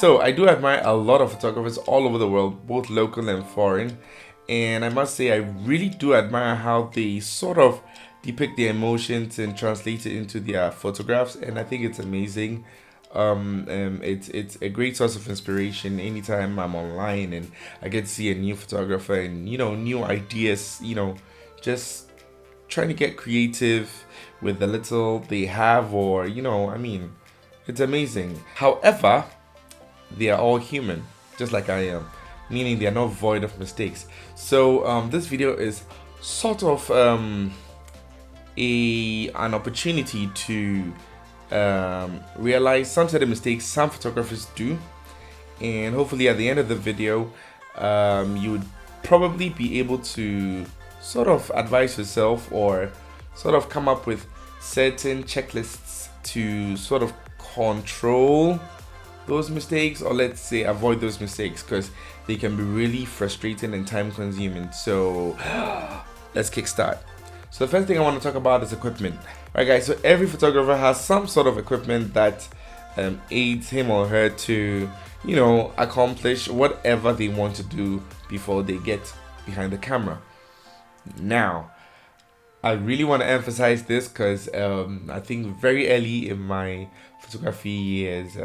So I do admire a lot of photographers all over the world, both local and foreign. And I must say, I really do admire how they sort of depict their emotions and translate it into their photographs. And I think it's amazing. It's a great source of inspiration anytime I'm online and I get to see a new photographer and new ideas. Just trying to get creative with the little they have, or it's amazing. However, they are all human, just like I am, meaning they are not void of mistakes. So this video is sort of an opportunity to realize some set of mistakes some photographers do, and hopefully at the end of the video you would probably be able to sort of advise yourself or sort of come up with certain checklists to sort of control those mistakes, or let's say avoid those mistakes, because they can be really frustrating and time consuming. So let's kickstart. So the first thing I want to talk about is equipment. Alright guys, so every photographer has some sort of equipment that aids him or her to accomplish whatever they want to do before they get behind the camera. Now I really want to emphasize this because I think very early in my photography years,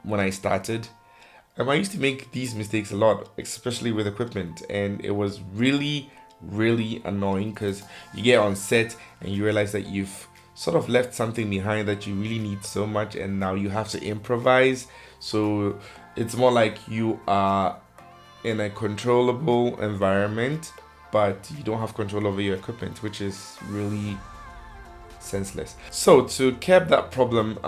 when I started, I used to make these mistakes a lot, especially with equipment, and it was really annoying because you get on set and you realize that you've sort of left something behind that you really need so much, and now you have to improvise. So it's more like you are in a controllable environment, but you don't have control over your equipment, which is really senseless. So to curb that problem,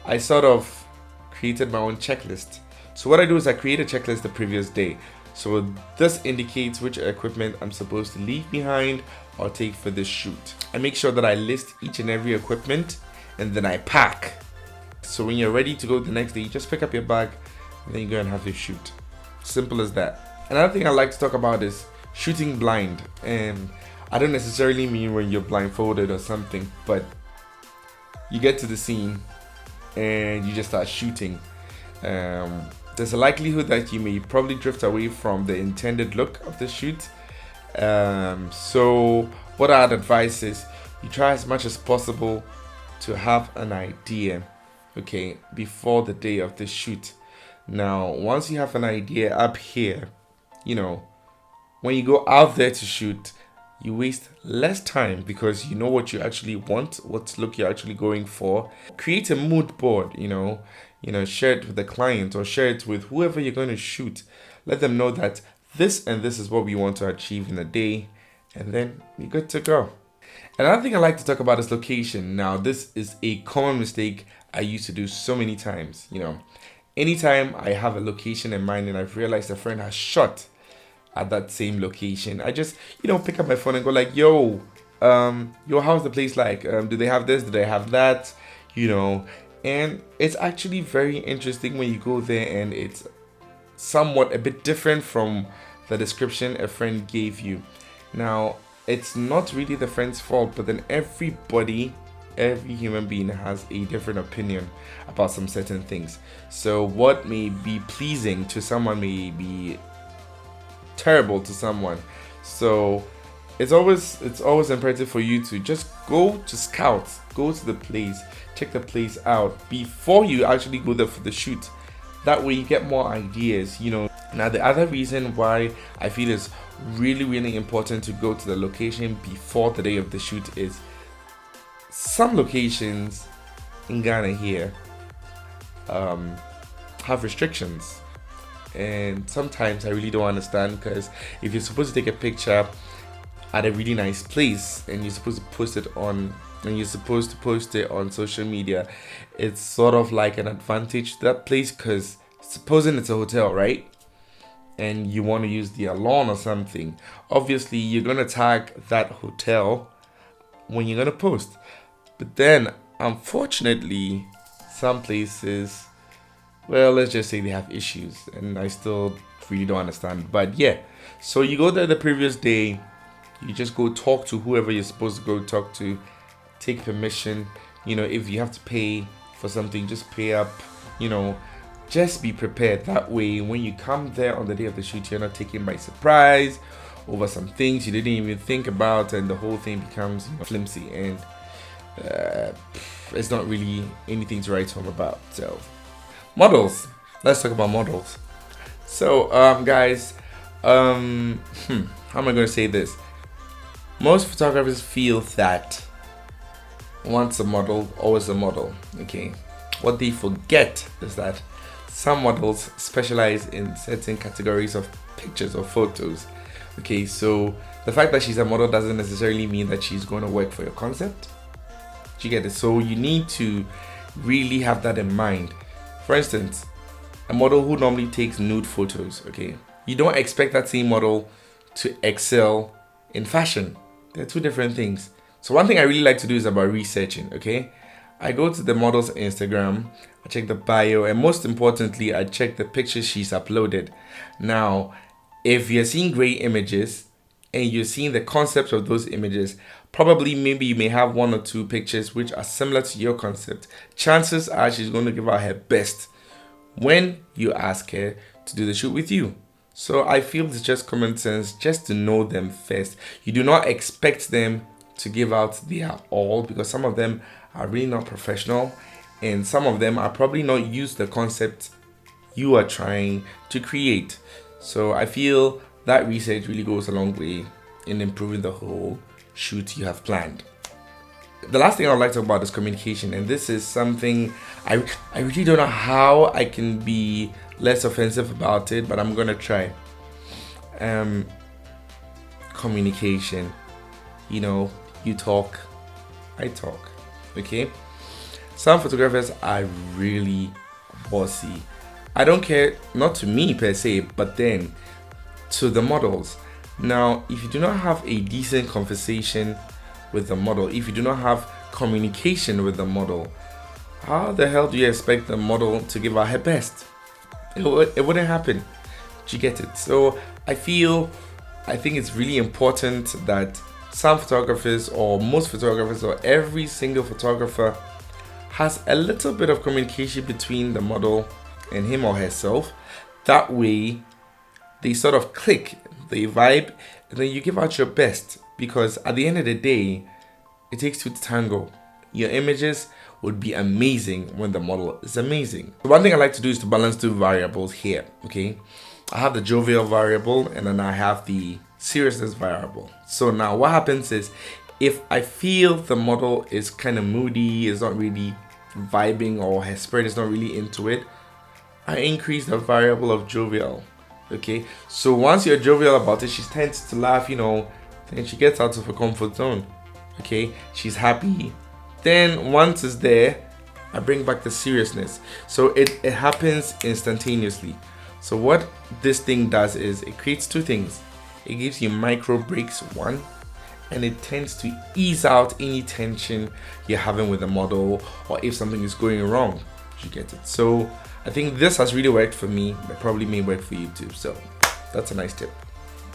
I sort of created my own checklist. So what I do is I create a checklist the previous day. So this indicates which equipment I'm supposed to leave behind or take for this shoot. I make sure that I list each and every equipment, and then I pack. So when you're ready to go the next day, you just pick up your bag and then you go and have your shoot. Simple as that. Another thing I like to talk about is shooting blind. And I don't necessarily mean when you're blindfolded or something, but you get to the scene and you just start shooting. There's a likelihood that you may probably drift away from the intended look of the shoot. So what I'd advise is you try as much as possible to have an idea, okay, before the day of the shoot. Now, once you have an idea up here, when you go out there to shoot, you waste less time because you know what you actually want, what look you're actually going for. Create a mood board, share it with the client or share it with whoever you're going to shoot. Let them know that this and this is what we want to achieve in a day, and then you're good to go. Another thing I like to talk about is location. Now, this is a common mistake I used to do so many times. Anytime I have a location in mind and I've realized a friend has shot at that same location, I just pick up my phone and go like, yo, how's the place like? Do they have this? Do they have that? And it's actually very interesting when you go there and it's somewhat a bit different from the description a friend gave you. Now, it's not really the friend's fault, but then every human being has a different opinion about some certain things. So what may be pleasing to someone may be terrible to someone. So it's always imperative for you to just go to scout, go to the place, check the place out before you actually go there for the shoot. That way you get more ideas. Now the other reason why I feel it's really important to go to the location before the day of the shoot is some locations in Ghana here have restrictions. And sometimes I really don't understand, because if you're supposed to take a picture at a really nice place and you're supposed to post it on social media, it's sort of like an advantage to that place, because supposing it's a hotel, right? And you want to use the lawn or something, obviously you're going to tag that hotel when you're going to post. But then unfortunately some places, well, let's just say they have issues, and I still really don't understand. But yeah, so you go there the previous day, you just go talk to whoever you're supposed to go talk to, take permission. If you have to pay for something, just pay up, just be prepared. That way, when you come there on the day of the shoot, you're not taken by surprise over some things you didn't even think about, and the whole thing becomes flimsy, and it's not really anything to write home about. So, models. Let's talk about models. So, guys, how am I going to say this? Most photographers feel that once a model, always a model. Okay, what they forget is that some models specialize in certain categories of pictures or photos. Okay, so the fact that she's a model doesn't necessarily mean that she's going to work for your concept. Do you get it? So you need to really have that in mind. For instance, a model who normally takes nude photos, okay, you don't expect that same model to excel in fashion. They're two different things. So one thing I really like to do is about researching, okay? I go to the model's Instagram, I check the bio, and most importantly, I check the pictures she's uploaded. Now, if you're seeing great images and you're seeing the concept of those images, probably maybe you may have one or two pictures which are similar to your concept. Chances are she's going to give out her best when you ask her to do the shoot with you. So I feel it's just common sense just to know them first. You do not expect them to give out their all, because some of them are really not professional, and some of them are probably not used the concept you are trying to create. So I feel that research really goes a long way in improving the whole shoot you have planned. The last thing I would like to talk about is communication, and this is something I really don't know how I can be less offensive about it, but I'm gonna try. Communication. You talk, I talk. Okay? Some photographers are really bossy. I don't care, not to me per se, but then to the models. Now, if you do not have a decent conversation with the model, if you do not have communication with the model, how the hell do you expect the model to give out her best? It wouldn't happen. Do you get it? So I think it's really important that some photographers, or most photographers, or every single photographer has a little bit of communication between the model and him or herself. That way they sort of click, they vibe, and then you give out your best, because at the end of the day, it takes two to tango. Your images would be amazing when the model is amazing. One thing I like to do is to balance two variables here, okay? I have the jovial variable, and then I have the seriousness variable. So now what happens is, if I feel the model is kind of moody, is not really vibing, or her spirit is not really into it, I increase the variable of jovial. Okay, so once you're jovial about it, she tends to laugh, then she gets out of her comfort zone. Okay, she's happy. Then once it's there, I bring back the seriousness. So it happens instantaneously. So what this thing does is it creates two things. It gives you micro breaks, one, and it tends to ease out any tension you're having with the model, or if something is going wrong. You get it? So I think this has really worked for me. It probably may work for you too. So that's a nice tip.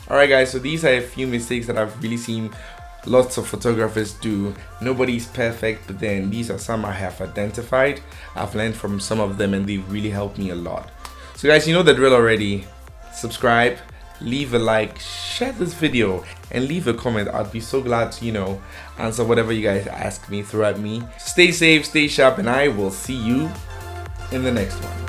Alright guys, so these are a few mistakes that I've really seen lots of photographers do. Nobody's perfect, but then these are some I have identified. I've learned from some of them, and they've really helped me a lot. So guys, you know the drill already. Subscribe, leave a like, share this video, and leave a comment. I'd be so glad to, answer whatever you guys ask me, throw at me. Stay safe, stay sharp, and I will see you in the next one.